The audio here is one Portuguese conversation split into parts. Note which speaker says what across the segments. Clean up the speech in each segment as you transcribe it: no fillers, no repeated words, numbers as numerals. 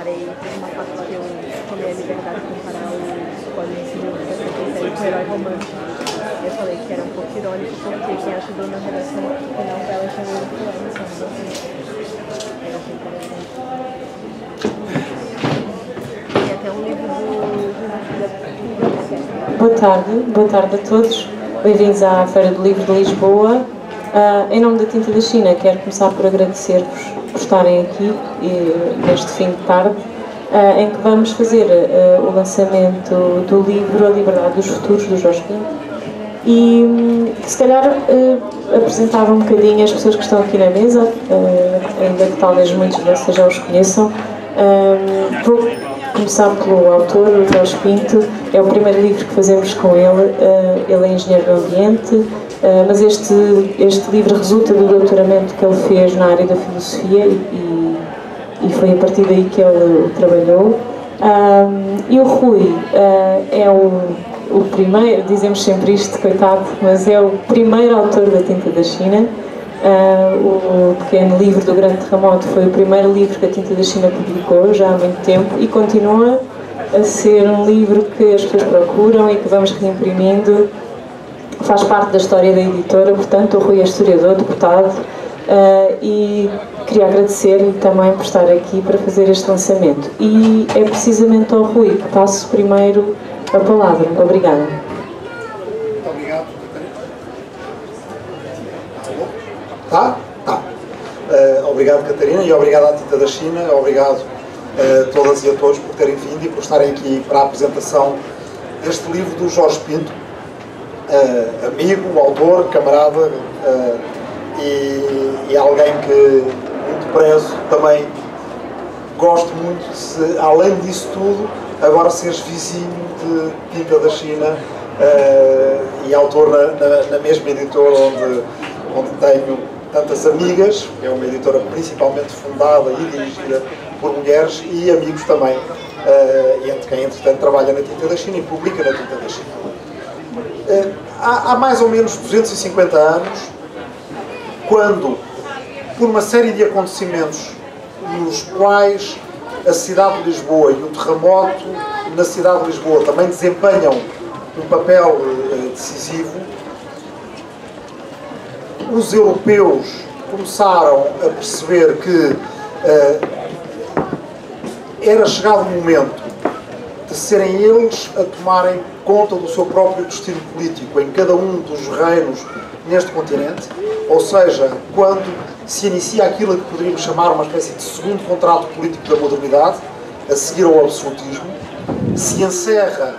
Speaker 1: comparei, teve uma parte que eu tomei a liberdade de comparar o Código Civil de 67 com o Herói Romântico. Eu falei que era um pouco irônico, porque quem ajudou na redação final dela chamou o fulano, sabe? Eu achei interessante. Tem até um livro
Speaker 2: Boa tarde a todos. Bem-vindos à Feira do Livro de Lisboa. Em nome da Tinta da China, quero começar por agradecer-vos por estarem aqui neste fim de tarde, em que vamos fazer o lançamento do livro A Liberdade dos Futuros, do Jorge Pinto, e se calhar apresentava um bocadinho as pessoas que estão aqui na mesa, ainda que talvez muitos de vocês já os conheçam. Vou começar pelo autor, o Jorge Pinto. É o primeiro livro que fazemos com ele. Ele é engenheiro do ambiente, mas este livro resulta do doutoramento que ele fez na área da filosofia e foi a partir daí que ele trabalhou. E o Rui é o primeiro, dizemos sempre isto, coitado, mas é o primeiro autor da Tinta da China. O pequeno livro do Grande Terremoto foi o primeiro livro que a Tinta da China publicou já há muito tempo e continua a ser um livro que as pessoas procuram e que vamos reimprimindo. Faz parte da história da editora, portanto o Rui é historiador, deputado, e queria agradecer-lhe também por estar aqui para fazer este lançamento. E é precisamente ao Rui que passo primeiro a palavra. Obrigada.
Speaker 3: Muito obrigado, Catarina. Tá? Obrigado, Catarina, e obrigado à Tinta da China, obrigado a todas e a todos por terem vindo e por estarem aqui para a apresentação deste livro do Jorge Pinto, amigo, autor, camarada, e alguém que muito prezo. Também gosto muito de, além disso tudo, agora seres vizinho de Tinta da China e autor na mesma editora onde tenho tantas amigas. É uma editora principalmente fundada e dirigida por mulheres e amigos também, entre quem entretanto trabalha na Tinta da China e publica na Tinta da China. Há mais ou menos 250 anos, quando, por uma série de acontecimentos nos quais a cidade de Lisboa e o terremoto na cidade de Lisboa também desempenham um papel decisivo, os europeus começaram a perceber que era chegado o momento de serem eles a tomarem conta do seu próprio destino político em cada um dos reinos neste continente, ou seja, quando se inicia aquilo que poderíamos chamar uma espécie de segundo contrato político da modernidade, a seguir ao absolutismo, se encerra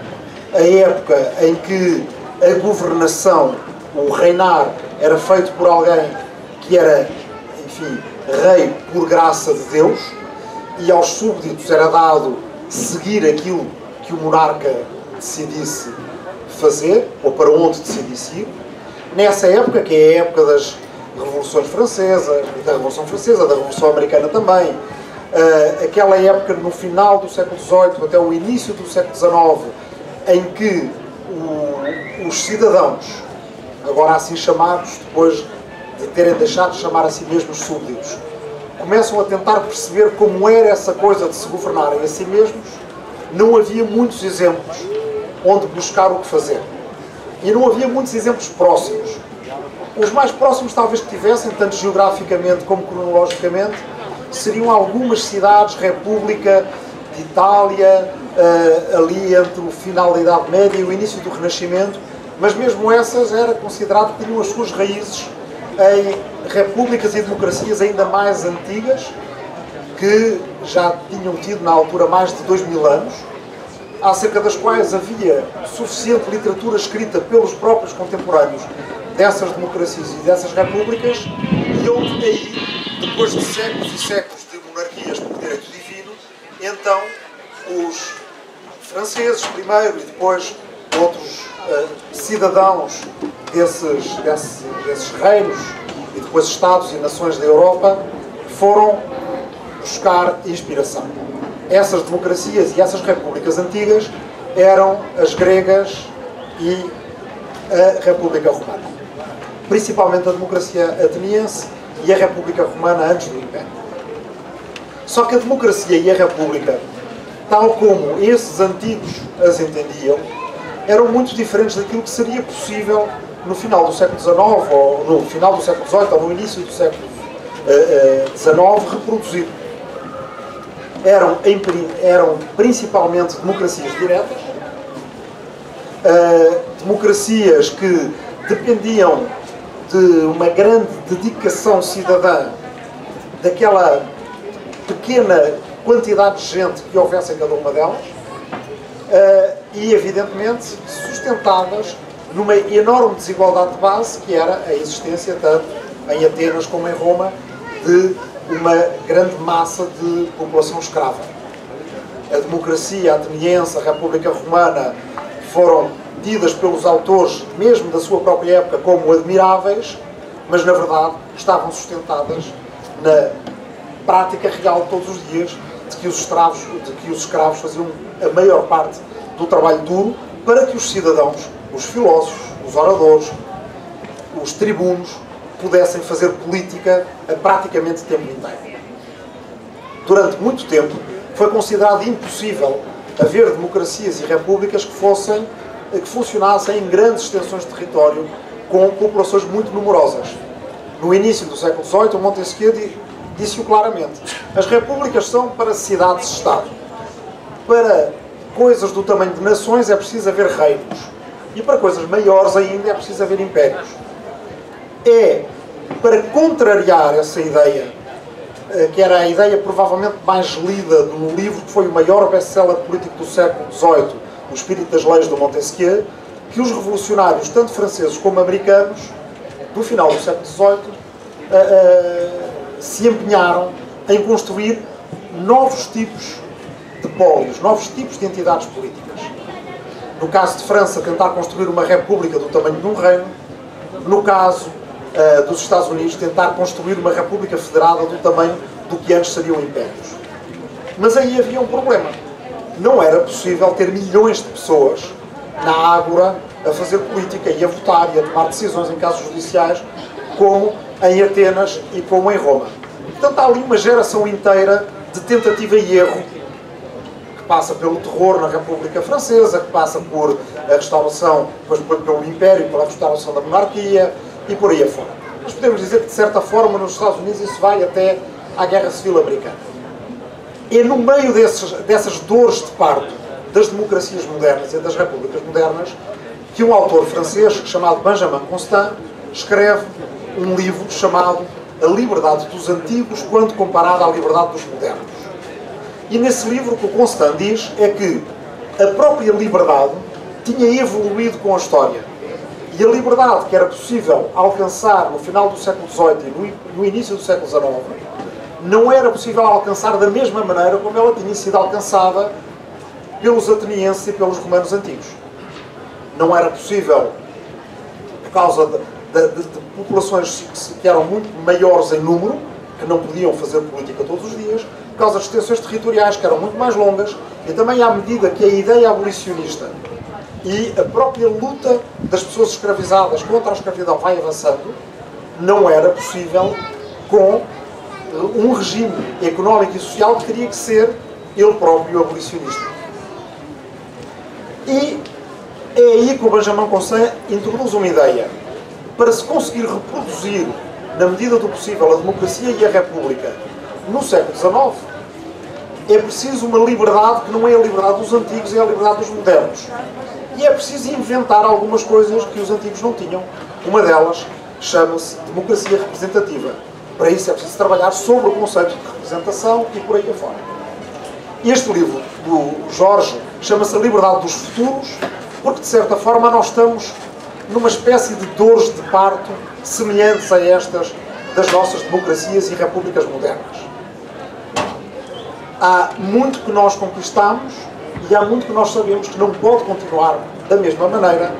Speaker 3: a época em que a governação, o reinar, era feito por alguém que era, enfim, rei por graça de Deus, e aos súbditos era dado seguir aquilo que o monarca decidisse fazer, ou para onde decidisse ir. Nessa época, que é a época das revoluções francesas, da Revolução Francesa, da Revolução Americana também, aquela época no final do século XVIII até o início do século XIX, em que os cidadãos, agora assim chamados, depois de terem deixado de chamar a si mesmos súbditos, começam a tentar perceber como era essa coisa de se governarem a si mesmos. Não havia muitos exemplos onde buscar o que fazer. E não havia muitos exemplos próximos. Os mais próximos, talvez, que tivessem, tanto geograficamente como cronologicamente, seriam algumas cidades, República de Itália, ali entre o final da Idade Média e o início do Renascimento, mas mesmo essas era considerado que tinham as suas raízes em repúblicas e democracias ainda mais antigas, que já tinham tido na altura mais de 2000 anos, acerca das quais havia suficiente literatura escrita pelos próprios contemporâneos dessas democracias e dessas repúblicas, e onde aí, depois de séculos e séculos de monarquias por direito divino, então os franceses primeiro e depois outros cidadãos desses reinos e depois estados e nações da Europa foram buscar inspiração. Essas democracias e essas repúblicas antigas eram as gregas e a República Romana. Principalmente a democracia ateniense e a República Romana antes do Império. Só que a democracia e a república, tal como esses antigos as entendiam, eram muito diferentes daquilo que seria possível no final do século XIX, ou no final do século XVIII, ou no início do século XIX, reproduzir. Eram principalmente democracias diretas, democracias que dependiam de uma grande dedicação cidadã daquela pequena quantidade de gente que houvesse em cada uma delas, e evidentemente sustentadas numa enorme desigualdade de base, que era a existência tanto em Atenas como em Roma de uma grande massa de população escrava. A democracia ateniense, a República Romana, foram tidas pelos autores, mesmo da sua própria época, como admiráveis, mas na verdade estavam sustentadas na prática real de todos os dias, de que os escravos faziam a maior parte do trabalho duro para que os cidadãos, os filósofos, os oradores, os tribunos, pudessem fazer política a praticamente tempo inteiro. Durante muito tempo foi considerado impossível haver democracias e repúblicas que funcionassem em grandes extensões de território com populações muito numerosas. No início do século XVIII, Montesquieu disse-o claramente: as repúblicas são para cidades-estado. Para coisas do tamanho de nações é preciso haver reinos. E para coisas maiores ainda é preciso haver impérios. É para contrariar essa ideia, que era a ideia provavelmente mais lida no livro que foi o maior best-seller político do século XVIII, O Espírito das Leis, de Montesquieu, que os revolucionários, tanto franceses como americanos, do final do século XVIII, se empenharam em construir novos tipos de pólios, novos tipos de entidades políticas. No caso de França, tentar construir uma república do tamanho de um reino. No caso dos Estados Unidos, tentar construir uma república federada do tamanho do que antes seriam impérios. Mas aí havia um problema. Não era possível ter milhões de pessoas na ágora a fazer política e a votar e a tomar decisões em casos judiciais como em Atenas e como em Roma. Portanto, há ali uma geração inteira de tentativa e erro, que passa pelo terror na República Francesa, que passa por a restauração, depois pelo Império, pela restauração da monarquia e por aí afora. Mas podemos dizer que, de certa forma, nos Estados Unidos isso vai até à Guerra Civil Americana. E no meio dessas dores de parto das democracias modernas e das repúblicas modernas, que um autor francês chamado Benjamin Constant escreve um livro chamado A Liberdade dos Antigos quando comparada à liberdade dos modernos. E nesse livro o que o Constant diz é que a própria liberdade tinha evoluído com a história. E a liberdade que era possível alcançar no final do século XVIII e no início do século XIX não era possível alcançar da mesma maneira como ela tinha sido alcançada pelos atenienses e pelos romanos antigos. Não era possível, por causa de populações que eram muito maiores em número, que não podiam fazer política todos os dias, por causa de extensões territoriais que eram muito mais longas, e também à medida que a ideia abolicionista e a própria luta das pessoas escravizadas contra a escravidão vai avançando, não era possível com um regime económico e social que teria que ser ele próprio abolicionista. E é aí que o Benjamin Constant introduz uma ideia. Para se conseguir reproduzir, na medida do possível, a democracia e a república no século XIX, é preciso uma liberdade que não é a liberdade dos antigos, é a liberdade dos modernos. E é preciso inventar algumas coisas que os antigos não tinham. Uma delas chama-se democracia representativa. Para isso é preciso trabalhar sobre o conceito de representação e por aí afora. Este livro do Jorge chama-se A Liberdade dos Futuros, porque de certa forma nós estamos numa espécie de dores de parto semelhantes a estas das nossas democracias e repúblicas modernas. Há muito que nós conquistamos e há muito que nós sabemos que não pode continuar da mesma maneira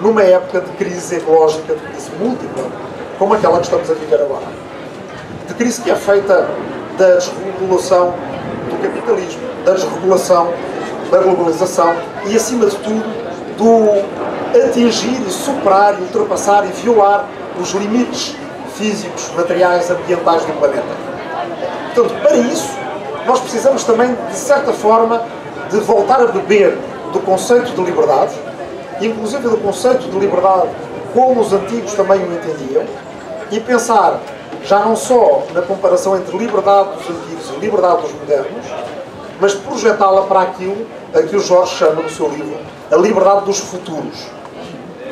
Speaker 3: numa época de crise ecológica, de crise múltipla, como aquela que estamos a viver agora. De crise que é feita da desregulação do capitalismo, da desregulação da globalização e, acima de tudo, do atingir e superar e ultrapassar e violar os limites físicos, materiais, ambientais do planeta. Portanto, para isso, nós precisamos também, de certa forma, de voltar a beber do conceito de liberdade, inclusive do conceito de liberdade como os antigos também o entendiam, e pensar já não só na comparação entre liberdade dos antigos e liberdade dos modernos, mas projetá-la para aquilo a que o Jorge chama no seu livro a liberdade dos futuros.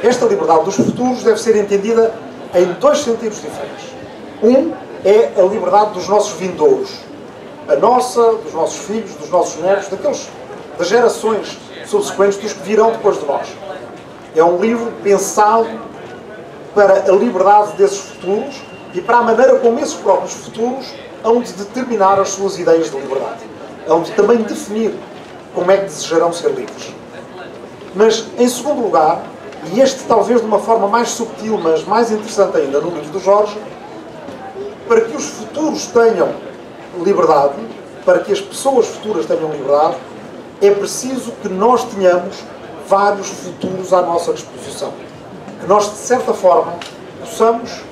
Speaker 3: Esta liberdade dos futuros deve ser entendida em dois sentidos diferentes. Um é a liberdade dos nossos vindouros, a nossa, dos nossos filhos, dos nossos netos, das gerações subsequentes, dos que virão depois de nós. É um livro pensado para a liberdade desses futuros e para a maneira como esses próprios futuros hão de determinar as suas ideias de liberdade. Hão de também definir como é que desejarão ser livres. Mas, em segundo lugar, e este talvez de uma forma mais subtil, mas mais interessante ainda no livro do Jorge, para que os futuros tenham liberdade, para que as pessoas futuras tenham liberdade, é preciso que nós tenhamos vários futuros à nossa disposição. Que nós, de certa forma, possamos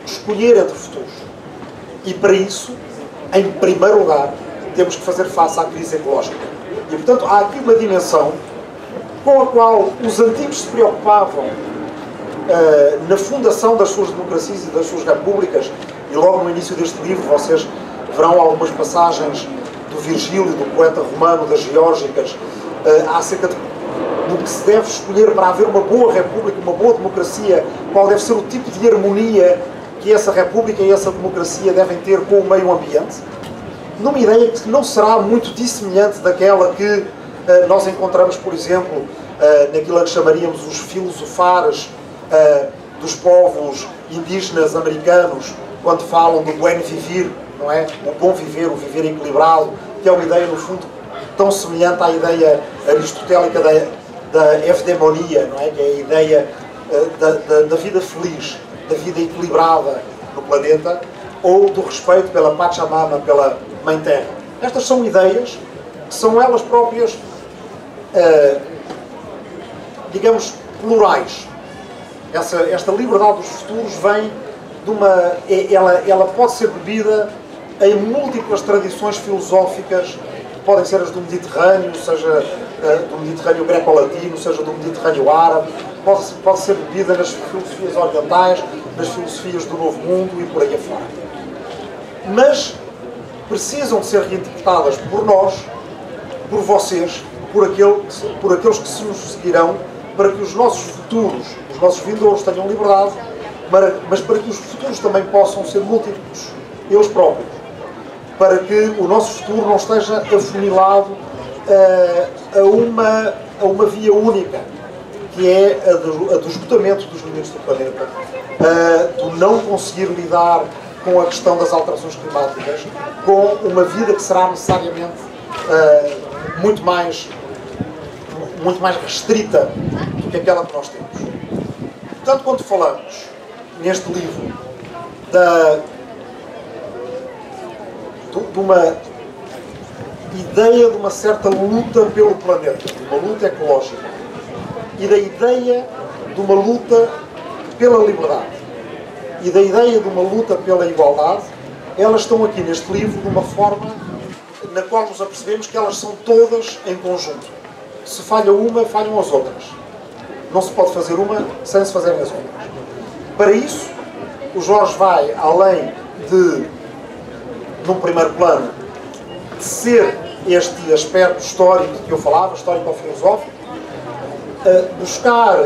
Speaker 3: escolher entre futuros. E para isso, em primeiro lugar, temos que fazer face à crise ecológica. E, portanto, há aqui uma dimensão com a qual os antigos se preocupavam na fundação das suas democracias e das suas repúblicas, e logo no início deste livro vocês verão algumas passagens do Virgílio, do poeta romano, das Geórgicas, acerca do que se deve escolher para haver uma boa república, uma boa democracia, qual deve ser o tipo de harmonia que essa república e essa democracia devem ter com o meio ambiente, numa ideia que não será muito dissemelhante daquela que nós encontramos, por exemplo, naquilo a que chamaríamos os filosofares dos povos indígenas americanos, quando falam do buen vivir, não é? O bom viver, o viver equilibrado, que é uma ideia, no fundo, tão semelhante à ideia aristotélica da eudemonia, não é? Que é a ideia da vida feliz, da vida equilibrada no planeta, ou do respeito pela Pachamama, pela Mãe Terra. Estas são ideias que são elas próprias, digamos, plurais. Esta liberdade dos futuros vem de uma... Ela pode ser bebida em múltiplas tradições filosóficas, que podem ser as do Mediterrâneo, seja do Mediterrâneo greco-latino, seja do Mediterrâneo árabe, pode ser bebida nas filosofias orientais, nas filosofias do Novo Mundo e por aí afora. Mas precisam de ser reinterpretadas por nós, por vocês, por aqueles que se nos seguirão, para que os nossos futuros, os nossos vindouros tenham liberdade, mas para que os futuros também possam ser múltiplos, eles próprios, para que o nosso futuro não esteja afunilado a uma via única, que é a do esgotamento dos limites do planeta, do não conseguir lidar com a questão das alterações climáticas, com uma vida que será necessariamente muito mais restrita do que aquela que nós temos. Portanto, quando falamos neste livro de uma ideia de uma certa luta pelo planeta, de uma luta ecológica, e da ideia de uma luta pela liberdade, e da ideia de uma luta pela igualdade, elas estão aqui neste livro de uma forma na qual nos apercebemos que elas são todas em conjunto. Se falha uma, falham as outras. Não se pode fazer uma sem se fazerem as outras. Para isso, o Jorge vai, além de, num primeiro plano, de ser este aspecto histórico que eu falava, histórico-filosófico, buscar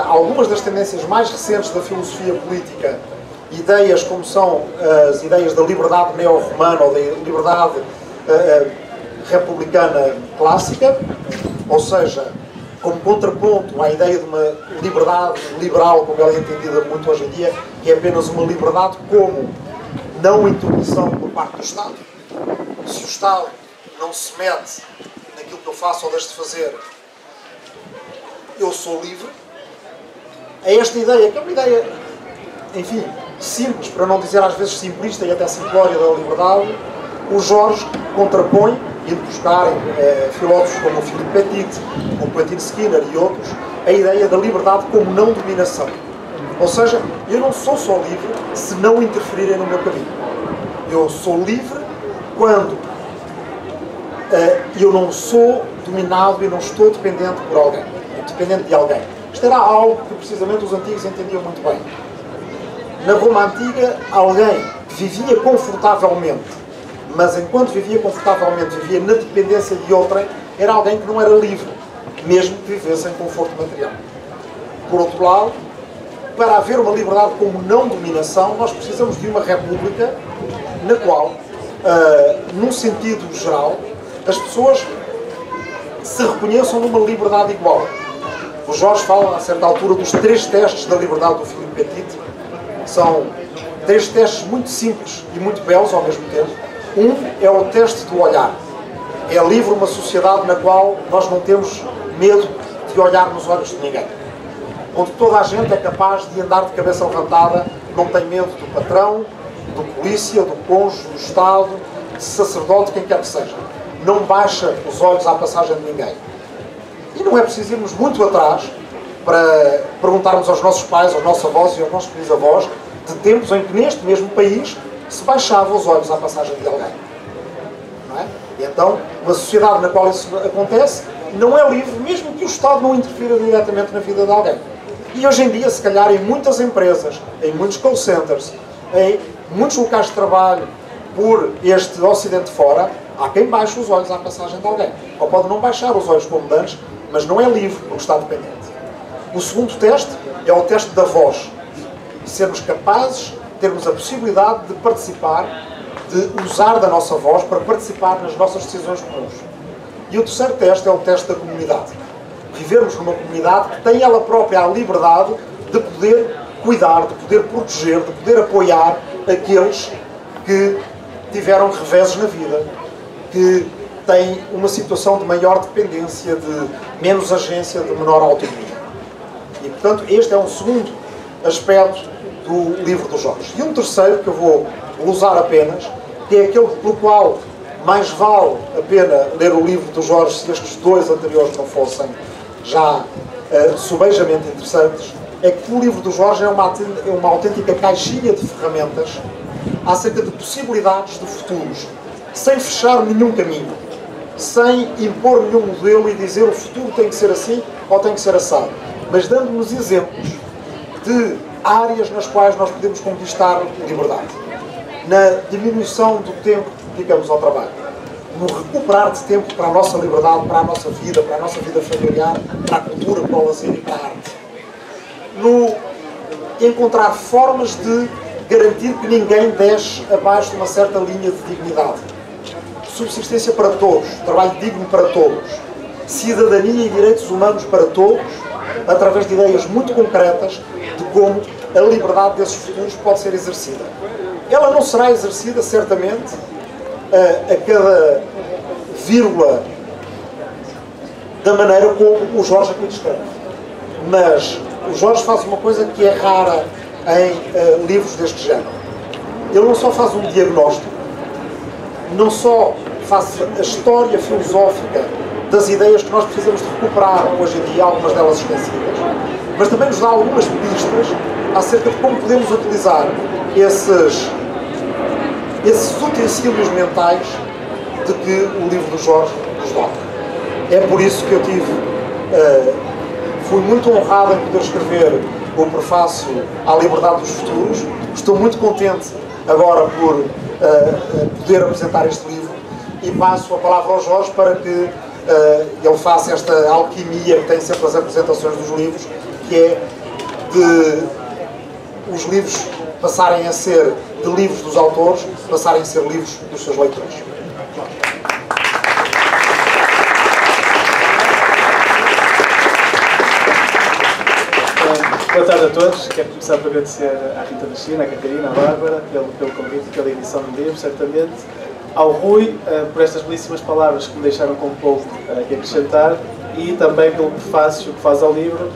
Speaker 3: algumas das tendências mais recentes da filosofia política, ideias como são as ideias da liberdade neo-romana ou da liberdade republicana clássica, ou seja, como contraponto à ideia de uma liberdade liberal, como ela é entendida muito hoje em dia, que é apenas uma liberdade como não intervenção por parte do Estado. Se o Estado não se mete naquilo que eu faço ou deixo de fazer, eu sou livre. É esta ideia, que é uma ideia, enfim, simples, para não dizer às vezes simplista e até simplória da liberdade, o Jorge contrapõe, indo buscar filósofos como o Philippe Petit, o Quentin Skinner e outros, a ideia da liberdade como não dominação. Ou seja, eu não sou só livre se não interferirem no meu caminho. Eu sou livre quando eu não sou dominado e não estou dependente por alguém, dependente de alguém. Isto era algo que precisamente os antigos entendiam muito bem. Na Roma Antiga, alguém vivia confortavelmente, mas enquanto vivia confortavelmente, vivia na dependência de outrem, era alguém que não era livre, mesmo que vivesse em conforto material. Por outro lado, para haver uma liberdade como não dominação, nós precisamos de uma república na qual, num sentido geral, as pessoas se reconheçam numa liberdade igual. O Jorge fala, a certa altura, dos 3 testes da liberdade do Philippe Petit. São 3 testes muito simples e muito belos ao mesmo tempo. Um é o teste do olhar. É livre uma sociedade na qual nós não temos medo de olhar nos olhos de ninguém. Onde toda a gente é capaz de andar de cabeça levantada, não tem medo do patrão, do polícia, do cônjuge, do Estado, do sacerdote, quem quer que seja. Não baixa os olhos à passagem de ninguém. E não é preciso irmos muito atrás para perguntarmos aos nossos pais, aos nossos avós e aos nossos bisavós de tempos em que neste mesmo país se baixava os olhos à passagem de alguém. Não é? E então, uma sociedade na qual isso acontece não é livre, mesmo que o Estado não interfira diretamente na vida de alguém. E hoje em dia, se calhar, em muitas empresas, em muitos call centers, em muitos locais de trabalho, por este Ocidente fora, há quem baixe os olhos à passagem de alguém. Ou pode não baixar os olhos como dantes, mas não é livre, porque está dependente. O segundo teste é o teste da voz. Sermos capazes, termos a possibilidade de participar, de usar da nossa voz para participar nas nossas decisões comuns. E o terceiro teste é o teste da comunidade. Vivermos numa comunidade que tem ela própria a liberdade de poder cuidar, de poder proteger, de poder apoiar aqueles que tiveram reveses na vida, que têm uma situação de maior dependência, de menos agência, de menor autonomia. E, portanto, este é um segundo aspecto do livro do Jorge. E um terceiro, que eu vou usar apenas, que é aquele pelo qual mais vale a pena ler o livro do Jorge se estes 2 anteriores não fossem já subejamente interessantes, é que o livro do Jorge é uma autêntica caixinha de ferramentas acerca de possibilidades de futuros, sem fechar nenhum caminho, sem impor nenhum modelo e dizer o futuro tem que ser assim ou tem que ser assado, mas dando-nos exemplos de áreas nas quais nós podemos conquistar liberdade, na diminuição do tempo que dedicamos ao trabalho, no recuperar de tempo para a nossa liberdade, para a nossa vida familiar, para a cultura, para o lazer e para a arte, no encontrar formas de garantir que ninguém desce abaixo de uma certa linha de dignidade, subsistência para todos, trabalho digno para todos, cidadania e direitos humanos para todos, através de ideias muito concretas de como a liberdade desses futuros pode ser exercida. Ela não será exercida, certamente, a cada vírgula da maneira como o Jorge aqui descreve. Mas o Jorge faz uma coisa que é rara em livros deste género. Ele não só faz um diagnóstico, não só faz a história filosófica das ideias que nós precisamos de recuperar hoje em dia, algumas delas esquecidas, mas também nos dá algumas pistas acerca de como podemos utilizar esses utensílios mentais de que o livro do Jorge nos dá. É por isso que eu fui muito honrado em poder escrever o prefácio à Liberdade dos Futuros. Estou muito contente agora por poder apresentar este livro e passo a palavra ao Jorge para que ele faça esta alquimia que tem sempre as apresentações dos livros, que é de os livros passarem a ser de livros dos autores, passarem a ser livros dos seus leitores.
Speaker 4: Boa tarde a todos. Quero começar por agradecer à Rita da China, à Catarina, à Bárbara, pelo convite, pela edição do livro, certamente. Ao Rui, por estas belíssimas palavras que me deixaram com pouco que acrescentar, e também pelo prefácio que faz ao livro,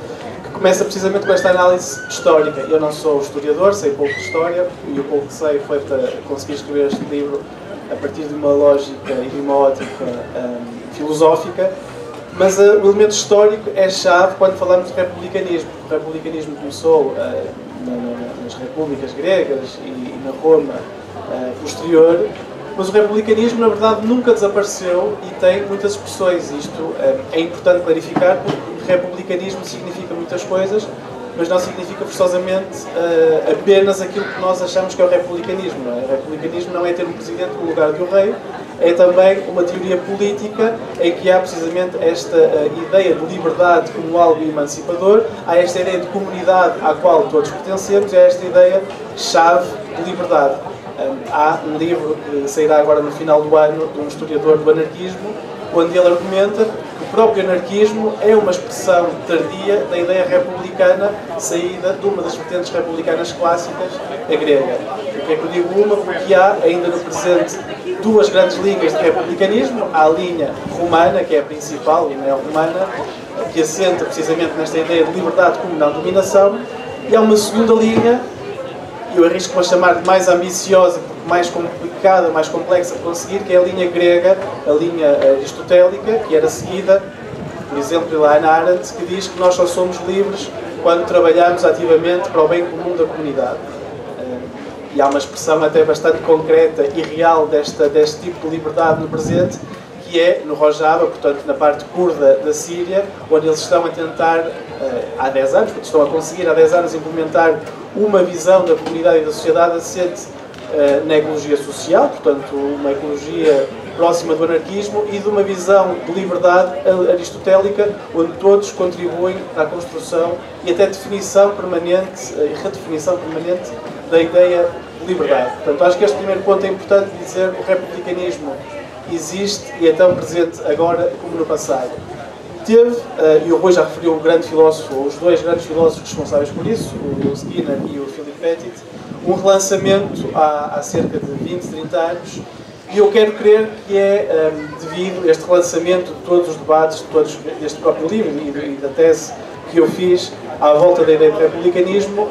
Speaker 4: que começa precisamente com esta análise histórica. Eu não sou historiador, sei pouco de história, e o pouco que sei foi para conseguir escrever este livro a partir de uma lógica e de uma ótica filosófica, mas o elemento histórico é chave quando falamos de republicanismo. O republicanismo começou nas repúblicas gregas e na Roma posterior, Mas o republicanismo, na verdade, nunca desapareceu e tem muitas expressões. Isto é importante clarificar, porque republicanismo significa muitas coisas, mas não significa forçosamente apenas aquilo que nós achamos que é o republicanismo. Não é? O republicanismo não é ter um presidente no lugar do rei, é também uma teoria política em que há precisamente esta ideia de liberdade como algo emancipador, há esta ideia de comunidade à qual todos pertencemos e há esta ideia-chave de liberdade. Há um livro que sairá agora no final do ano de um historiador do anarquismo, onde ele argumenta que o próprio anarquismo é uma expressão tardia da ideia republicana saída de uma das vertentes republicanas clássicas, a grega. Por que é que eu digo uma? Porque há ainda no presente duas grandes linhas de republicanismo. Há a linha romana, que é a principal, a neo-romana, que assenta precisamente nesta ideia de liberdade como não dominação, e há uma segunda linha, eu arrisco-me a chamar de mais ambiciosa, porque mais complicada, mais complexa de conseguir, que é a linha grega, a linha aristotélica, que era seguida, por exemplo, pela Hannah Arendt, que diz que nós só somos livres quando trabalhamos ativamente para o bem comum da comunidade. E há uma expressão até bastante concreta e real deste tipo de liberdade no presente, que é no Rojava, portanto na parte curda da Síria, onde eles estão a tentar, há 10 anos, portanto, estão a conseguir há 10 anos implementar uma visão da comunidade e da sociedade assente na ecologia social, portanto uma ecologia próxima do anarquismo e de uma visão de liberdade aristotélica, onde todos contribuem à construção e até definição permanente e redefinição permanente da ideia de liberdade. Portanto, acho que este primeiro ponto é importante dizer: o republicanismo existe e é tão presente agora como no passado. Teve, e o Rui já referiu o grande filósofo, os dois grandes filósofos responsáveis por isso, o Skinner e o Philip Pettit, um relançamento há cerca de 20, 30 anos, e eu quero crer que é devido a este relançamento de todos os debates, deste próprio livro e da tese que eu fiz à volta da ideia de republicanismo,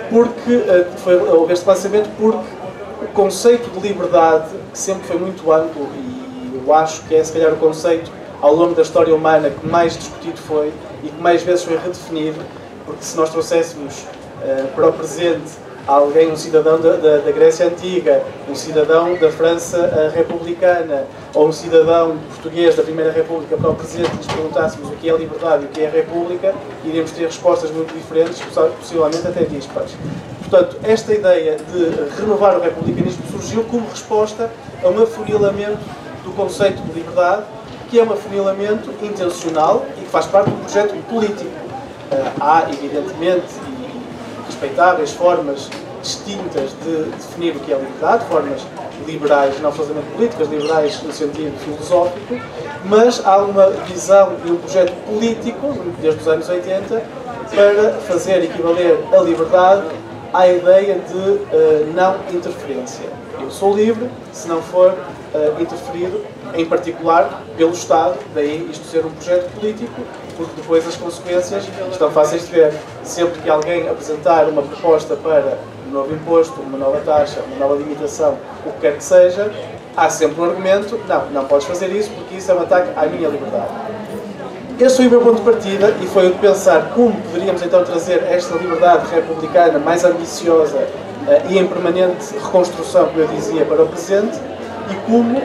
Speaker 4: porque houve este relançamento porque o conceito de liberdade, que sempre foi muito amplo, e eu acho que é se calhar o conceito ao longo da história humana que mais discutido foi e que mais vezes foi redefinido, porque se nós trouxéssemos para o presente alguém, um cidadão da Grécia Antiga, um cidadão da França Republicana, ou um cidadão português da Primeira República para o presente, e lhes perguntássemos o que é a liberdade e o que é a República, iríamos ter respostas muito diferentes, possivelmente até dispares. Portanto, esta ideia de renovar o republicanismo surgiu como resposta a um afunilamento do conceito de liberdade, que é um afunilamento intencional e que faz parte de um projeto político. Há, evidentemente, e respeitáveis formas distintas de definir o que é liberdade, formas liberais, não forçosamente políticas, liberais no sentido filosófico, mas há uma visão e um projeto político, desde os anos 80, para fazer equivaler a liberdade à ideia de não interferência. Eu sou livre se não for interferido, em particular pelo Estado, daí isto ser um projeto político, porque depois as consequências estão fáceis de ver. Sempre que alguém apresentar uma proposta para um novo imposto, uma nova taxa, uma nova limitação, o que quer que seja, há sempre um argumento: não podes fazer isso porque isso é um ataque à minha liberdade. Este foi o meu ponto de partida e foi o de pensar como poderíamos então trazer esta liberdade republicana mais ambiciosa e em permanente reconstrução, como eu dizia, para o presente, e como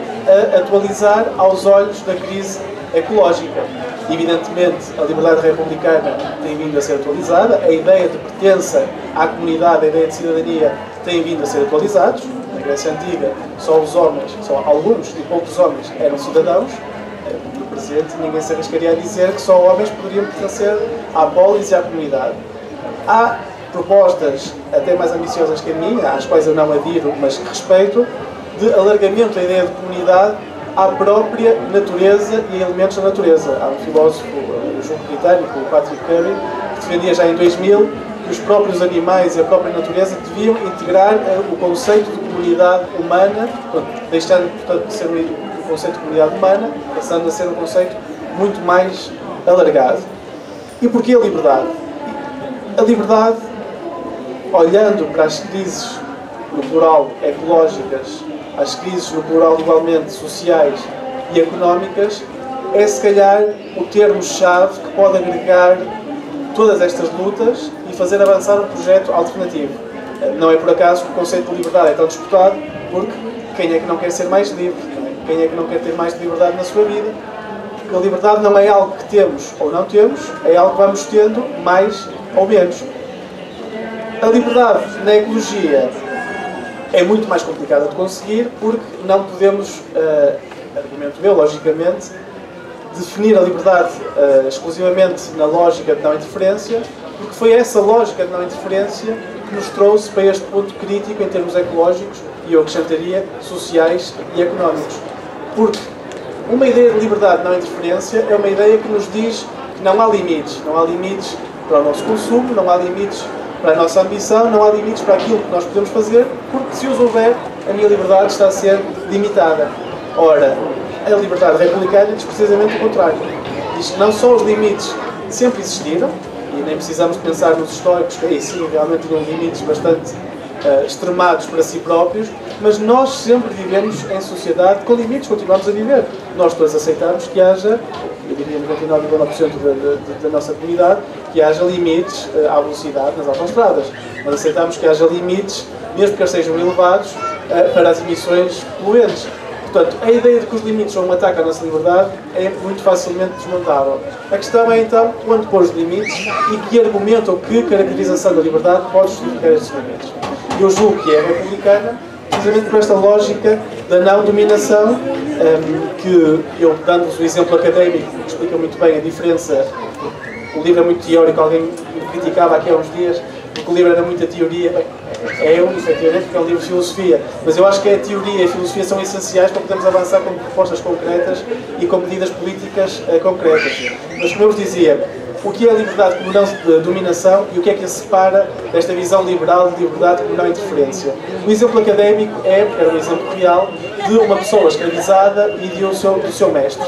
Speaker 4: atualizar aos olhos da crise ecológica. Evidentemente, a liberdade republicana tem vindo a ser atualizada, a ideia de pertença à comunidade, a ideia de cidadania tem vindo a ser atualizados. Na Grécia Antiga, só os homens, só alguns e poucos homens eram cidadãos. No presente, ninguém se arriscaria a dizer que só homens poderiam pertencer à polis e à comunidade. Há propostas até mais ambiciosas que a minha, às quais eu não adiro, mas respeito, de alargamento da ideia de comunidade à própria natureza e elementos da natureza. Há um filósofo, julgo britânico, o Patrick Curry, que defendia já em 2000 que os próprios animais e a própria natureza deviam integrar o conceito de comunidade humana, deixando, portanto, de ser o conceito de comunidade humana, passando a ser um conceito muito mais alargado. E porquê a liberdade? A liberdade, olhando para as crises, no plural, ecológicas, as crises, no plural, igualmente, sociais e económicas, é se calhar o termo-chave que pode agregar todas estas lutas e fazer avançar um projeto alternativo. Não é por acaso que o conceito de liberdade é tão disputado, porque quem é que não quer ser mais livre? Não é? Quem é que não quer ter mais liberdade na sua vida? Porque a liberdade não é algo que temos ou não temos, é algo que vamos tendo mais ou menos. A liberdade na ecologia é muito mais complicada de conseguir porque não podemos, argumento eu, logicamente, definir a liberdade exclusivamente na lógica de não interferência, porque foi essa lógica de não interferência que nos trouxe para este ponto crítico em termos ecológicos e, eu acrescentaria, sociais e económicos. Porque uma ideia de liberdade de não interferência é uma ideia que nos diz que não há limites. Não há limites para o nosso consumo, não há limites para a nossa ambição, não há limites para aquilo que nós podemos fazer, porque se os houver, a minha liberdade está a ser limitada. Ora, a liberdade republicana diz precisamente o contrário. Diz que não só os limites sempre existiram, e nem precisamos pensar nos históricos, que aí sim realmente tinham limites bastante extremados para si próprios, mas nós sempre vivemos em sociedade com limites, continuamos a viver. Nós todos aceitamos que haja, eu diria 99,9% da nossa comunidade, que haja limites à velocidade nas autoestradas. Nós aceitamos que haja limites, mesmo que eles sejam elevados, para as emissões poluentes. Portanto, a ideia de que os limites são um ataque à nossa liberdade é muito facilmente desmontável. A questão é, então, onde pôr os limites e que argumento ou que caracterização da liberdade pode justificar estes limites. Eu julgo que é republicana, precisamente por esta lógica da não-dominação, que eu, dando-vos o exemplo académico, que explica muito bem a diferença. O livro é muito teórico, alguém me criticava aqui há uns dias, porque o livro era muita teoria. Bem, efetivamente, porque é um livro de filosofia, mas eu acho que a teoria e a filosofia são essenciais para podermos avançar com propostas concretas e com medidas políticas concretas. Mas, como eu vos dizia, o que é a liberdade como não dominação e o que é que a separa desta visão liberal de liberdade como não interferência? O exemplo académico era um exemplo real de uma pessoa escravizada e do seu mestre.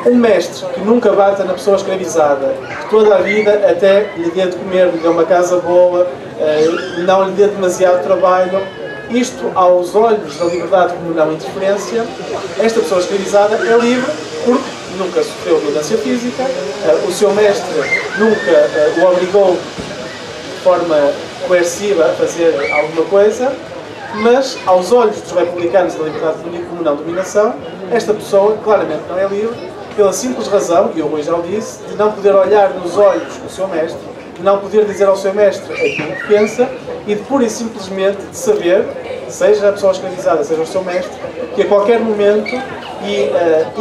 Speaker 4: Um mestre que nunca bata na pessoa escravizada, que toda a vida até lhe dê de comer, lhe dê uma casa boa, não lhe dê demasiado trabalho, isto aos olhos da liberdade como não interferência, esta pessoa escravizada é livre porque nunca sofreu violência física, o seu mestre nunca o obrigou de forma coerciva a fazer alguma coisa, mas aos olhos dos republicanos da liberdade como não dominação, esta pessoa claramente não é livre, pela simples razão, e o Rui já o disse, de não poder olhar nos olhos do seu mestre, de não poder dizer ao seu mestre aquilo que pensa e de pura e simplesmente de saber, seja a pessoa escravizada, seja o seu mestre, que a qualquer momento e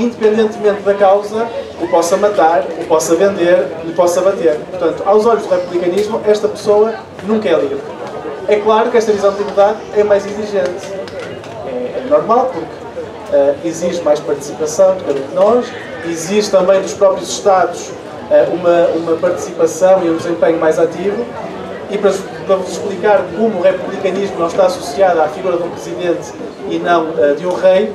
Speaker 4: independentemente da causa, o possa matar, o possa vender, lhe possa bater. Portanto, aos olhos do republicanismo, esta pessoa nunca é livre. É claro que esta visão de liberdade é mais exigente. É normal, porque exige mais participação de cada um de nós, exige também dos próprios Estados uma participação e um desempenho mais ativo. E para vos explicar como o republicanismo não está associado à figura de um presidente e não de um rei,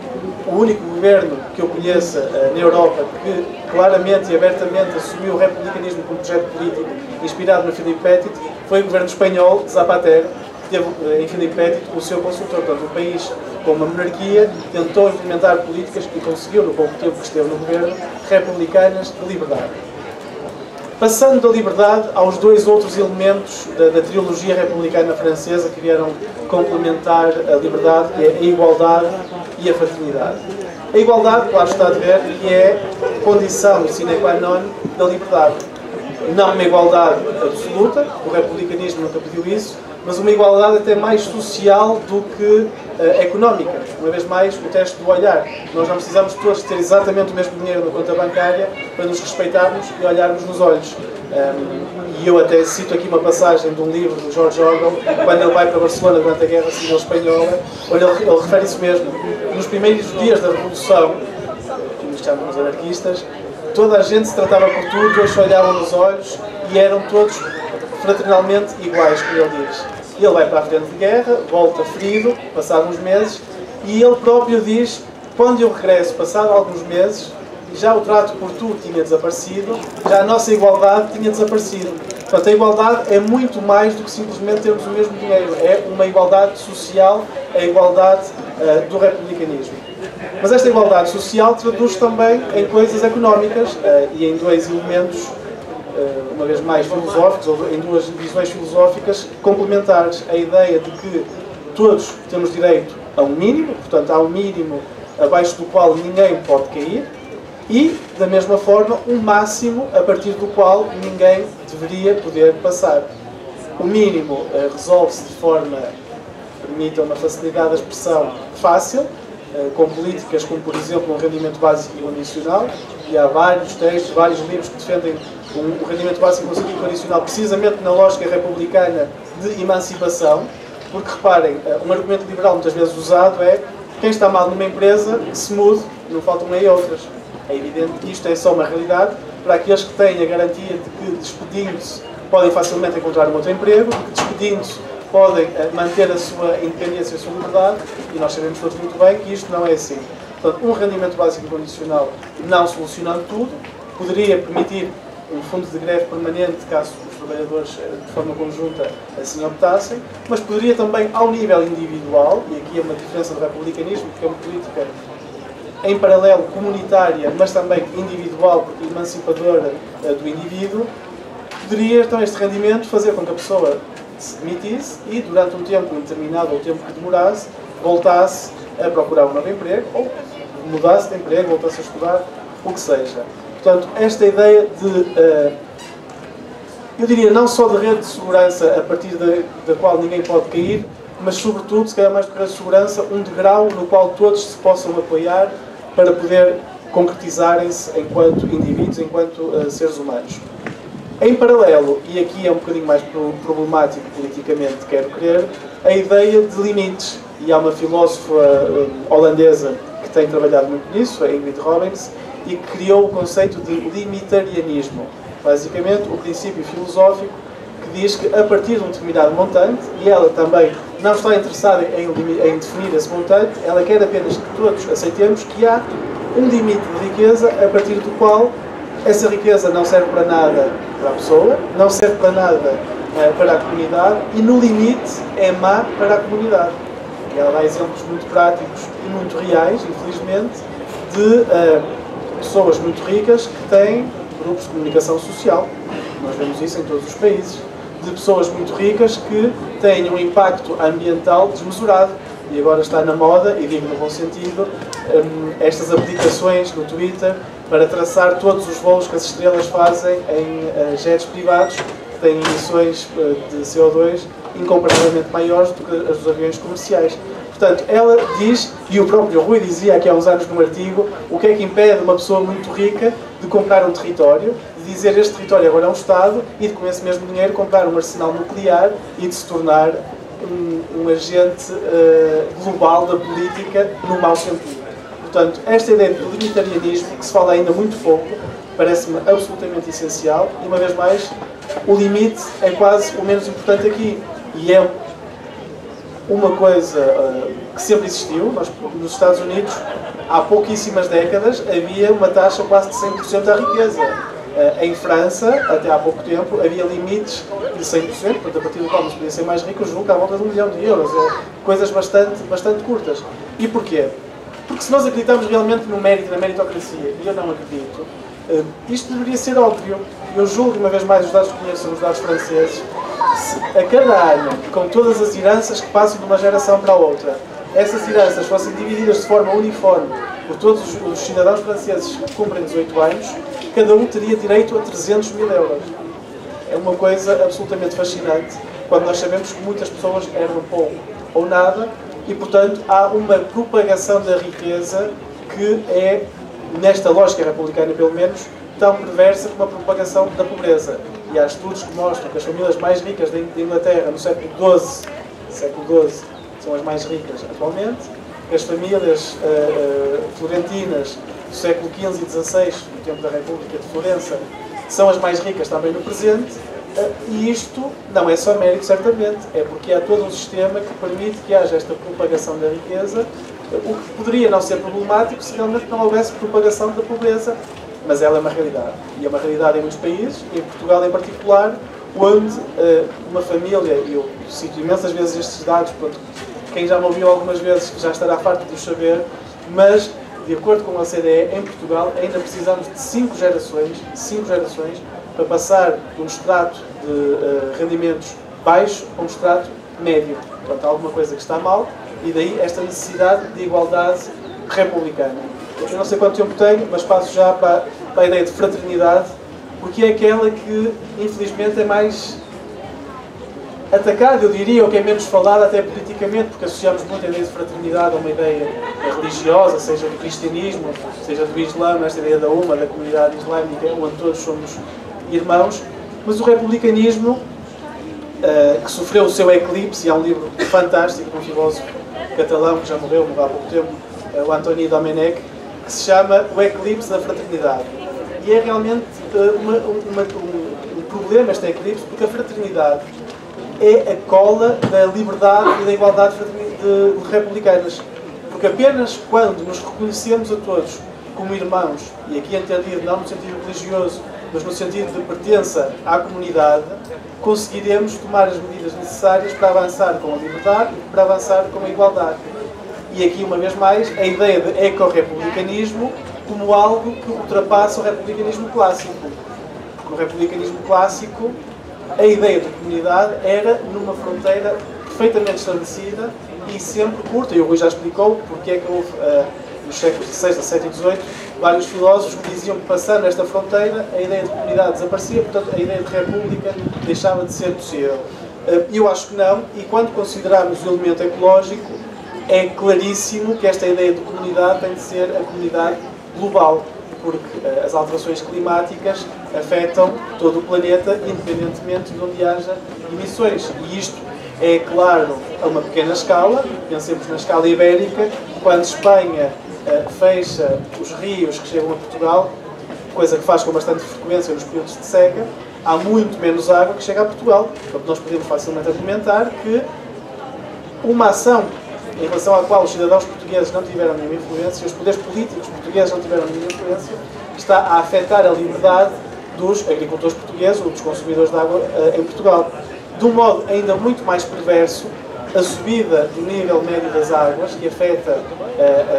Speaker 4: o único governo que eu conheça na Europa que claramente e abertamente assumiu o republicanismo como projeto político inspirado no Philip Pettit foi o governo espanhol de Zapatero, que teve em Philip Pettit o seu consultor. Portanto, o país com uma monarquia tentou implementar políticas e conseguiu, no pouco tempo que esteve no governo, republicanas de liberdade. Passando da liberdade aos dois outros elementos da trilogia republicana francesa que vieram complementar a liberdade, que é a igualdade e a fraternidade. A igualdade, claro está a ver, que é condição sine qua non da liberdade. Não uma igualdade absoluta, o republicanismo nunca pediu isso, mas uma igualdade até mais social do que económica. Uma vez mais, o teste do olhar. Nós não precisamos todos ter exatamente o mesmo dinheiro na conta bancária para nos respeitarmos e olharmos nos olhos. E eu até cito aqui uma passagem de um livro do George Orwell, quando ele vai para Barcelona durante a Guerra Civil Espanhola, onde ele refere isso mesmo. Nos primeiros dias da Revolução, que nos chamam os anarquistas, toda a gente se tratava por tudo, todos se olhavam nos olhos e eram todos fraternalmente iguais, como ele diz. Ele vai para a frente de guerra, volta ferido, passado uns meses, e ele próprio diz, quando eu regresso, passado alguns meses, já o trato por tu tinha desaparecido, já a nossa igualdade tinha desaparecido. Portanto, a igualdade é muito mais do que simplesmente termos o mesmo dinheiro. É uma igualdade social, a igualdade do republicanismo. Mas esta igualdade social traduz também em coisas económicas e em dois elementos, uma vez mais filosóficos, ou em duas visões filosóficas complementares. A ideia de que todos temos direito a um mínimo, portanto há um mínimo abaixo do qual ninguém pode cair, e, da mesma forma, um máximo a partir do qual ninguém deveria poder passar. O mínimo resolve-se de forma que permita uma facilidade de expressão fácil, com políticas como, por exemplo, um rendimento básico incondicional, e há vários textos, vários livros que defendem o rendimento básico incondicional precisamente na lógica republicana de emancipação, porque, reparem, um argumento liberal muitas vezes usado é quem está mal numa empresa, que se mude, não faltam aí outras. É evidente que isto é só uma realidade para aqueles que têm a garantia de que, despedindo-se, podem facilmente encontrar um outro emprego, de que, despedindo-se, podem manter a sua independência e a sua liberdade, e nós sabemos todos muito bem que isto não é assim. Portanto, um rendimento básico incondicional, não solucionando tudo, poderia permitir um fundo de greve permanente, caso os trabalhadores, de forma conjunta, assim optassem, mas poderia também, ao nível individual, e aqui é uma diferença do republicanismo, porque é uma política em paralelo comunitária, mas também individual, porque emancipadora do indivíduo, poderia, então, este rendimento fazer com que a pessoa se demitisse e, durante um tempo indeterminado ou tempo que demorasse, voltasse a procurar um novo emprego, ou mudasse de emprego, voltasse a estudar, o que seja. Portanto, esta ideia de, eu diria, não só de rede de segurança a partir da qual ninguém pode cair, mas, sobretudo, se calhar mais do que rede de segurança, um degrau no qual todos se possam apoiar para poder concretizarem-se enquanto indivíduos, enquanto seres humanos. Em paralelo, e aqui é um bocadinho mais problemático politicamente, quero crer, a ideia de limites. E há uma filósofa holandesa que tem trabalhado muito nisso, a Ingrid Robbins, e que criou o conceito de limitarianismo. Basicamente, o princípio filosófico que diz que, a partir de um determinado montante, e ela também não está interessada em definir esse montante, ela quer apenas que todos aceitemos que há um limite de riqueza a partir do qual essa riqueza não serve para nada para a pessoa, não serve para nada para a comunidade e, no limite, é má para a comunidade. E ela dá exemplos muito práticos e muito reais, infelizmente, de pessoas muito ricas que têm grupos de comunicação social. Nós vemos isso em todos os países. De pessoas muito ricas que têm um impacto ambiental desmesurado. E agora está na moda, e digo no bom sentido, estas aplicações no Twitter para traçar todos os voos que as estrelas fazem em jets privados que têm emissões de CO2 incomparavelmente maiores do que as dos aviões comerciais. Portanto, ela diz, e o próprio Rui dizia aqui há uns anos num artigo, o que é que impede uma pessoa muito rica de comprar um território, de dizer este território agora é um Estado, e de com esse mesmo dinheiro comprar um arsenal nuclear e de se tornar um agente global da política no mau sentido. Portanto, esta ideia do limitarianismo, que se fala ainda muito pouco, parece-me absolutamente essencial, e uma vez mais, o limite é quase o menos importante aqui, e é uma coisa que sempre existiu. Nos Estados Unidos, há pouquíssimas décadas, havia uma taxa quase de 100% à riqueza. Em França, até há pouco tempo, havia limites de 100%, portanto, a partir do qual não se podia ser mais rico, julgo que à volta de €1 milhão. Coisas bastante curtas. E porquê? Porque se nós acreditamos realmente no mérito, na meritocracia, e eu não acredito, isto deveria ser óbvio. Eu julgo, uma vez mais, os dados que conheço são os dados franceses. Se a cada ano, com todas as heranças que passam de uma geração para a outra, essas heranças fossem divididas de forma uniforme por todos os cidadãos franceses que cumprem 18 anos, cada um teria direito a 300 mil euros. É uma coisa absolutamente fascinante, quando nós sabemos que muitas pessoas herdam pouco ou nada, e, portanto, há uma propagação da riqueza que é, nesta lógica republicana pelo menos, tão perversa como a propagação da pobreza. E há estudos que mostram que as famílias mais ricas da Inglaterra no século XII são as mais ricas atualmente, que as famílias florentinas do século XV e XVI, no tempo da República de Florença, são as mais ricas também no presente, e isto não é só mérito, certamente, é porque há todo um sistema que permite que haja esta propagação da riqueza, o que poderia não ser problemático se realmente não houvesse propagação da pobreza, mas ela é uma realidade. E é uma realidade em muitos países, e em Portugal em particular, onde uma família, e eu cito imensas vezes estes dados, pronto, quem já me ouviu algumas vezes já estará farto de os saber, mas, de acordo com a OCDE, em Portugal ainda precisamos de 5 gerações, para passar de um extrato de rendimentos baixo a um extrato médio. Portanto, há alguma coisa que está mal, E daí esta necessidade de igualdade republicana. Eu não sei quanto tempo tenho, mas passo já para a ideia de fraternidade, porque é aquela que, infelizmente, é mais atacada, eu diria, ou que é menos falada até politicamente, porque associamos muito a ideia de fraternidade a uma ideia religiosa, seja do cristianismo, seja do islã, esta ideia da UMA, da comunidade islâmica, onde todos somos irmãos, mas o republicanismo, que sofreu o seu eclipse, e há um livro fantástico de um filósofo catalão que já morreu há pouco tempo, o Antoni Domenech, que se chama O Eclipse da Fraternidade. E é realmente um problema este eclipse, porque a fraternidade é a cola da liberdade e da igualdade de republicanas. Porque apenas quando nos reconhecemos a todos como irmãos, e aqui entendido não no sentido religioso, mas no sentido de pertença à comunidade, conseguiremos tomar as medidas necessárias para avançar com a liberdade e para avançar com a igualdade. E aqui, uma vez mais, a ideia de eco-republicanismo como algo que ultrapassa o republicanismo clássico. Porque o republicanismo clássico, a ideia de comunidade era numa fronteira perfeitamente estabelecida e sempre curta. E o Rui já explicou porque é que houve, nos séculos XVI, XVII e XVIII, vários filósofos que diziam que, passando esta fronteira, a ideia de comunidade desaparecia, portanto, a ideia de república deixava de ser possível. Eu acho que não, e quando considerarmos o elemento ecológico, é claríssimo que esta ideia de comunidade tem de ser a comunidade global, porque as alterações climáticas afetam todo o planeta, independentemente de onde haja emissões. E isto é claro a uma pequena escala, pensemos na escala ibérica, quando Espanha fecha os rios que chegam a Portugal, coisa que faz com bastante frequência nos períodos de seca, há muito menos água que chega a Portugal. Portanto, nós podemos facilmente argumentar que uma ação em relação à qual os cidadãos portugueses não tiveram nenhuma influência, os poderes políticos portugueses não tiveram nenhuma influência, está a afetar a liberdade dos agricultores portugueses ou dos consumidores de água em Portugal. De um modo ainda muito mais perverso, a subida do nível médio das águas, que afeta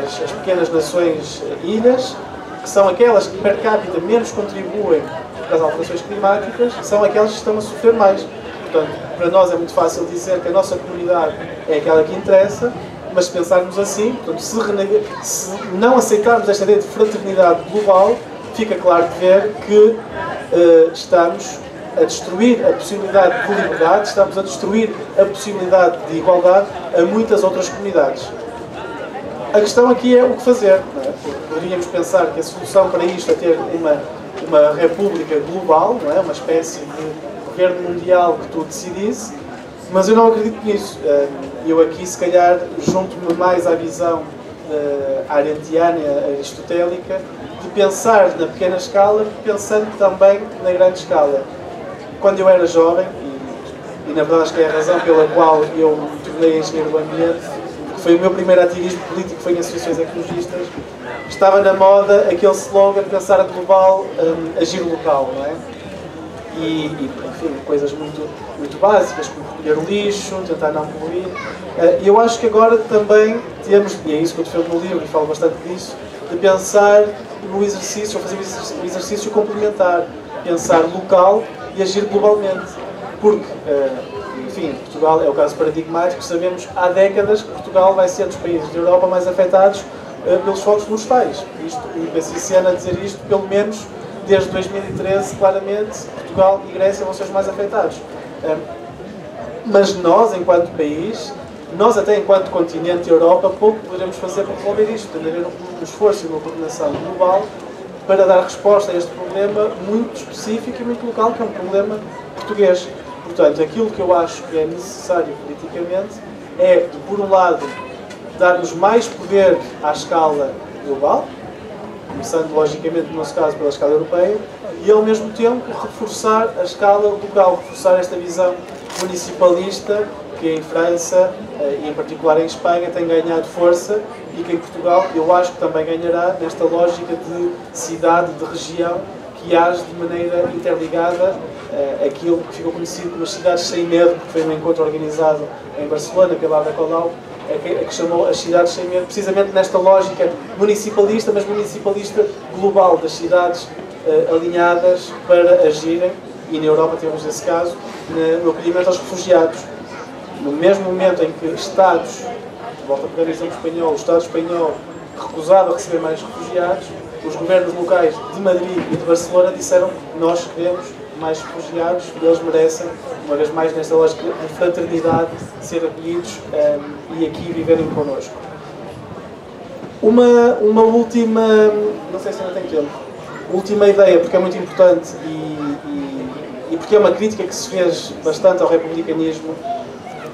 Speaker 4: as pequenas nações ilhas, que são aquelas que per capita menos contribuem para as alterações climáticas, são aquelas que estão a sofrer mais. Portanto, para nós é muito fácil dizer que a nossa comunidade é aquela que interessa, mas se pensarmos assim, portanto, se não aceitarmos esta ideia de fraternidade global, fica claro de ver que estamos a destruir a possibilidade de liberdade, estamos a destruir a possibilidade de igualdade a muitas outras comunidades. A questão aqui é o que fazer, não é? Porque poderíamos pensar que a solução para isto é ter uma república global, não é? Uma espécie de governo mundial que tudo decidisse, mas eu não acredito nisso. Eu aqui, se calhar, junto-me mais à visão arendtiana, aristotélica, de pensar na pequena escala, pensando também na grande escala. Quando eu era jovem, e na verdade acho que é a razão pela qual eu me tornei engenheiro do ambiente, que foi o meu primeiro ativismo político, foi em associações ecologistas, estava na moda aquele slogan, pensar global, agir local, não é? E enfim, coisas muito básicas, como recolher o lixo, tentar não poluir. E eu acho que agora também temos, e é isso que eu defendo no livro e falo bastante disso, de pensar no exercício, ou fazer um exercício complementar, pensar local e agir globalmente. Porque, enfim, Portugal é o caso paradigmático, sabemos há décadas que Portugal vai ser dos países da Europa mais afetados pelos fogos florestais. O IPCC a dizer isto, pelo menos desde 2013, claramente, Portugal e Grécia vão ser os mais afetados. Mas nós, enquanto país, nós até enquanto continente Europa, pouco poderemos fazer para resolver isto. Tem de haver um esforço e uma coordenação global para dar resposta a este problema muito específico e muito local, que é um problema português. Portanto, aquilo que eu acho que é necessário politicamente é, de, por um lado, dar-nos mais poder à escala global, começando, logicamente, no nosso caso, pela escala europeia, e, ao mesmo tempo, reforçar a escala local, reforçar esta visão municipalista que em França, e em particular em Espanha, tem ganhado força e que em Portugal, eu acho que também ganhará nesta lógica de cidade, de região, que age de maneira interligada aquilo que ficou conhecido como as cidades sem medo, porque foi um encontro organizado em Barcelona pela Ada Colau, que chamou as cidades sem medo, precisamente nesta lógica municipalista, mas municipalista global, das cidades alinhadas para agirem, e na Europa temos esse caso, no acolhimento aos refugiados. No mesmo momento em que Estados volto a pegar o exemplo espanhol, o Estado espanhol recusado a receber mais refugiados, os governos locais de Madrid e de Barcelona disseram que nós queremos mais refugiados e eles merecem, uma vez mais nesta lógica de fraternidade, ser acolhidos e aqui viverem connosco. Uma última, não sei se ainda tem tempo, última ideia, porque é muito importante e porque é uma crítica que se fez bastante ao republicanismo,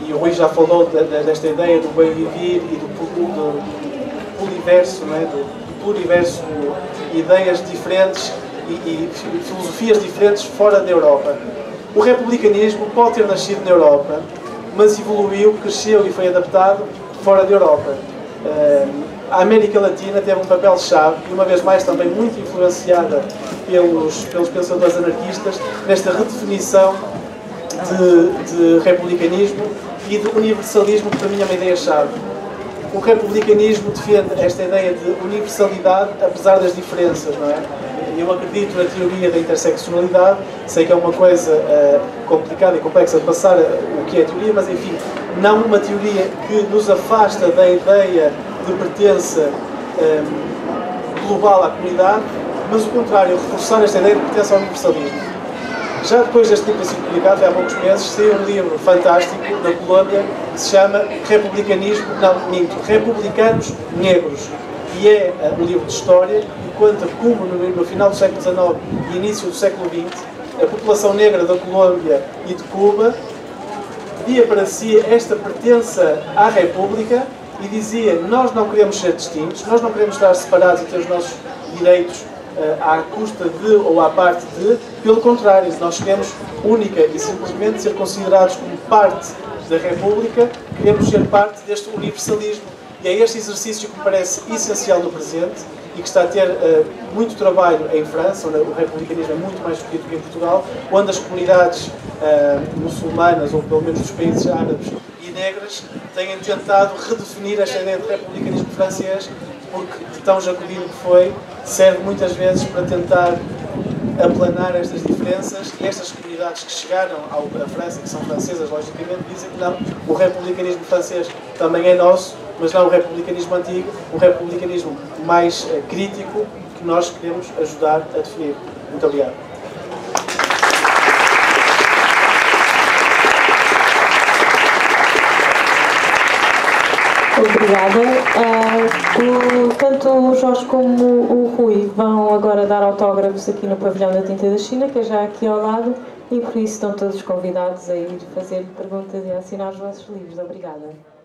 Speaker 4: e o Rui já falou desta ideia do bem viver e do pluriverso, não é? do pluriverso, ideias diferentes e filosofias diferentes fora da Europa. O republicanismo pode ter nascido na Europa, mas evoluiu, cresceu e foi adaptado fora da Europa. A América Latina teve um papel-chave, e uma vez mais também muito influenciada pelos pensadores anarquistas, nesta redefinição de republicanismo e de universalismo, que para mim é uma ideia-chave. O republicanismo defende esta ideia de universalidade, apesar das diferenças, não é? Eu acredito na teoria da interseccionalidade, sei que é uma coisa complicada e complexa de passar o que é a teoria, mas enfim, não uma teoria que nos afasta da ideia de pertença global à comunidade, mas o contrário, reforçar esta ideia de pertença ao universalismo. Já depois deste livro ter sido publicado, há poucos meses, saiu um livro fantástico na Colômbia que se chama Republicanos Negros. E é um livro de história que conta como no final do século XIX e início do século XX, a população negra da Colômbia e de Cuba pedia para si esta pertença à República e dizia: nós não queremos ser distintos, nós não queremos estar separados e ter os nossos direitos à custa de ou à parte de, pelo contrário, nós queremos única e simplesmente ser considerados como parte da República, queremos ser parte deste universalismo. E é este exercício que me parece essencial no presente e que está a ter muito trabalho em França, onde o republicanismo é muito mais discutido que em Portugal, onde as comunidades muçulmanas, ou pelo menos dos países árabes e negras, têm tentado redefinir esta ideia de republicanismo francês, porque de tão jacobino que foi, serve muitas vezes para tentar aplanar estas diferenças, e estas comunidades que chegaram à França, que são francesas, logicamente, dizem que não, o republicanismo francês também é nosso, mas não o republicanismo antigo, o republicanismo mais crítico, que nós queremos ajudar a definir. Muito obrigado.
Speaker 2: Obrigada. Tanto o Jorge como o Rui vão agora dar autógrafos aqui no Pavilhão da Tinta da China, que é já aqui ao lado, e por isso estão todos convidados a ir fazer perguntas e a assinar os vossos livros. Obrigada.